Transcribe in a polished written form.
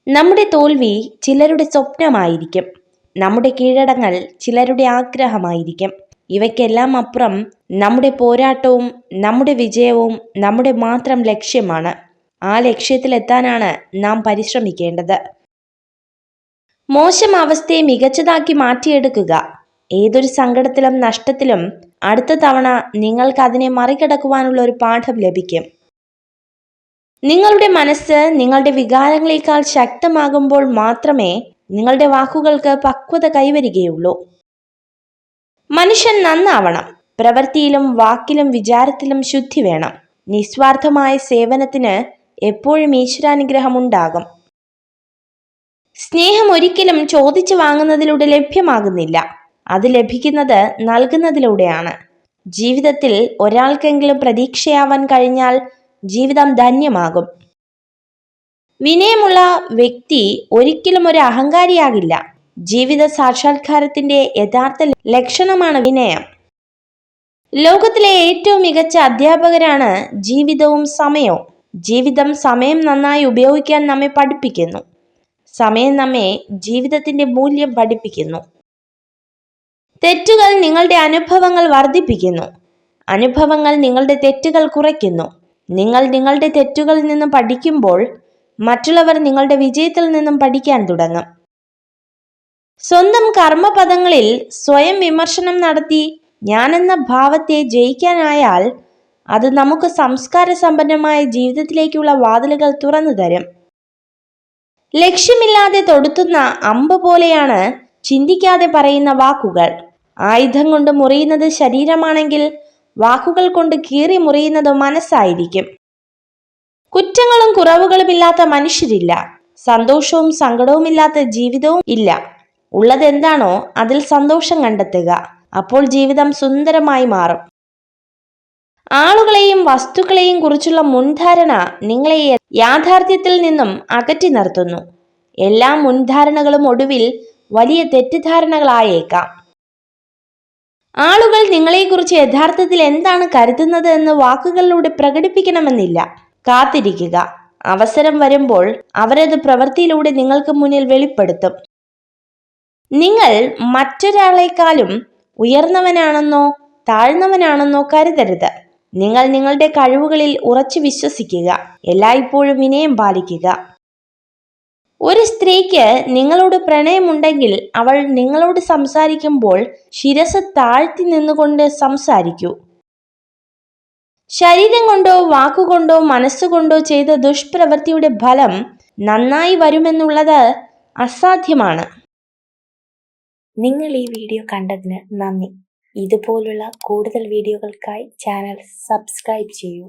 നമ്മുടെ തോൽവി ചിലരുടെ സ്വപ്നമായിരിക്കും. നമ്മുടെ കീഴടങ്ങൽ ചിലരുടെ ആഗ്രഹമായിരിക്കും. ഇവയ്ക്കെല്ലാം അപ്പുറം നമ്മുടെ പോരാട്ടവും നമ്മുടെ വിജയവും നമ്മുടെ മാത്രം ലക്ഷ്യമാണ്. ആ ലക്ഷ്യത്തിലെത്താനാണ് നാം പരിശ്രമിക്കേണ്ടത്. മോശം അവസ്ഥയെ മികച്ചതാക്കി മാറ്റിയെടുക്കുക. ഏതൊരു സങ്കടത്തിലും നഷ്ടത്തിലും അടുത്ത തവണ നിങ്ങൾക്ക് അതിനെ മറികടക്കുവാനുള്ള ഒരു പാഠം ലഭിക്കും. നിങ്ങളുടെ മനസ്സ് നിങ്ങളുടെ വികാരങ്ങളെക്കാൾ ശക്തമാകുമ്പോൾ മാത്രമേ നിങ്ങളുടെ വാക്കുകൾക്ക് പക്വത കൈവരികയുള്ളൂ. മനുഷ്യൻ നന്നാവണം. പ്രവൃത്തിയിലും വാക്കിലും വിചാരത്തിലും ശുദ്ധി വേണം. നിസ്വാർത്ഥമായ സേവനത്തിന് എപ്പോഴും ഈശ്വരാനുഗ്രഹം ഉണ്ടാകും. സ്നേഹം ഒരിക്കലും ചോദിച്ചു വാങ്ങുന്നതിലൂടെ ലഭ്യമാകുന്നില്ല. അത് ലഭിക്കുന്നത് നൽകുന്നതിലൂടെയാണ്. ജീവിതത്തിൽ ഒരാൾക്കെങ്കിലും പ്രതീക്ഷയാവാൻ കഴിഞ്ഞാൽ ജീവിതം ധന്യമാകും. വിനയമുള്ള വ്യക്തി ഒരിക്കലും ഒരു അഹങ്കാരിയാകില്ല. ജീവിത സാക്ഷാത്കാരത്തിന്റെ യഥാർത്ഥ ലക്ഷണമാണ് വിനയം. ലോകത്തിലെ ഏറ്റവും മികച്ച അധ്യാപകരാണ് ജീവിതവും സമയവും. ജീവിതം സമയം നന്നായി ഉപയോഗിക്കാൻ നമ്മെ പഠിപ്പിക്കുന്നു. സമയം നമ്മെ ജീവിതത്തിന്റെ മൂല്യം പഠിപ്പിക്കുന്നു. തെറ്റുകൾ നിങ്ങളുടെ അനുഭവങ്ങൾ വർദ്ധിപ്പിക്കുന്നു. അനുഭവങ്ങൾ നിങ്ങളുടെ തെറ്റുകൾ കുറയ്ക്കുന്നു. നിങ്ങൾ നിങ്ങളുടെ തെറ്റുകളിൽ നിന്നും പഠിക്കുമ്പോൾ മറ്റുള്ളവർ നിങ്ങളുടെ വിജയത്തിൽ നിന്നും പഠിക്കാൻ തുടങ്ങും. സ്വന്തം കർമ്മപദങ്ങളിൽ സ്വയം വിമർശനം നടത്തി ഞാനെന്ന ഭാവത്തെ ജയിക്കാനായാൽ അത് നമുക്ക് സംസ്കാര സമ്പന്നമായ ജീവിതത്തിലേക്കുള്ള വാതിലുകൾ തുറന്നു തരും. ലക്ഷ്യമില്ലാതെ തൊടുത്തുന്ന അമ്പ് പോലെയാണ് ചിന്തിക്കാതെ പറയുന്ന വാക്കുകൾ. ആയുധം കൊണ്ട് മുറിയുന്നത് ശരീരമാണെങ്കിൽ വാക്കുകൾ കൊണ്ട് കീറി മുറിയുന്നത് മനസ്സായിരിക്കും. കുറ്റങ്ങളും കുറവുകളുമില്ലാത്ത മനുഷ്യരില്ല. സന്തോഷവും സങ്കടവുമില്ലാത്ത ജീവിതവും ഇല്ല. ഉള്ളത് എന്താണോ അതിൽ സന്തോഷം കണ്ടെത്തുക. അപ്പോൾ ജീവിതം സുന്ദരമായി മാറും. ആളുകളെയും വസ്തുക്കളെയും കുറിച്ചുള്ള മുൻധാരണ നിങ്ങളെ യാഥാർത്ഥ്യത്തിൽ നിന്നും അകറ്റി നിർത്തുന്നു. എല്ലാ മുൻധാരണകളും ഒടുവിൽ വലിയ തെറ്റിദ്ധാരണകളായേക്കാം. ആളുകൾ നിങ്ങളെക്കുറിച്ച് യഥാർത്ഥത്തിൽ എന്താണ് കരുതുന്നത് എന്ന് വാക്കുകളിലൂടെ പ്രകടിപ്പിക്കണമെന്നില്ല. കാത്തിരിക്കുക. അവസരം വരുമ്പോൾ അവരത് പ്രവൃത്തിയിലൂടെ നിങ്ങൾക്ക് മുന്നിൽ വെളിപ്പെടുത്തും. നിങ്ങൾ മറ്റൊരാളെക്കാളും ഉയർന്നവനാണെന്നോ താഴ്ന്നവനാണെന്നോ കരുതരുത്. നിങ്ങൾ നിങ്ങളുടെ കഴിവുകളിൽ ഉറച്ചു വിശ്വസിക്കുക. എല്ലായ്പ്പോഴും വിനയം പാലിക്കുക. ഒരു സ്ത്രീക്ക് നിങ്ങളോട് പ്രണയമുണ്ടെങ്കിൽ അവൾ നിങ്ങളോട് സംസാരിക്കുമ്പോൾ ശിരസ് താഴ്ത്തി നിന്നുകൊണ്ട് സംസാരിക്കൂ. ശരീരം കൊണ്ടോ വാക്കുകൊണ്ടോ മനസ്സുകൊണ്ടോ ചെയ്ത ദുഷ്പ്രവൃത്തിയുടെ ഫലം നന്നായി വരുമെന്നുള്ളത് അസാധ്യമാണ്. നിങ്ങൾ ഈ വീഡിയോ കണ്ടതിന് നന്ദി. ഇതുപോലുള്ള കൂടുതൽ വീഡിയോകൾക്കായി ചാനൽ സബ്സ്ക്രൈബ് ചെയ്യൂ.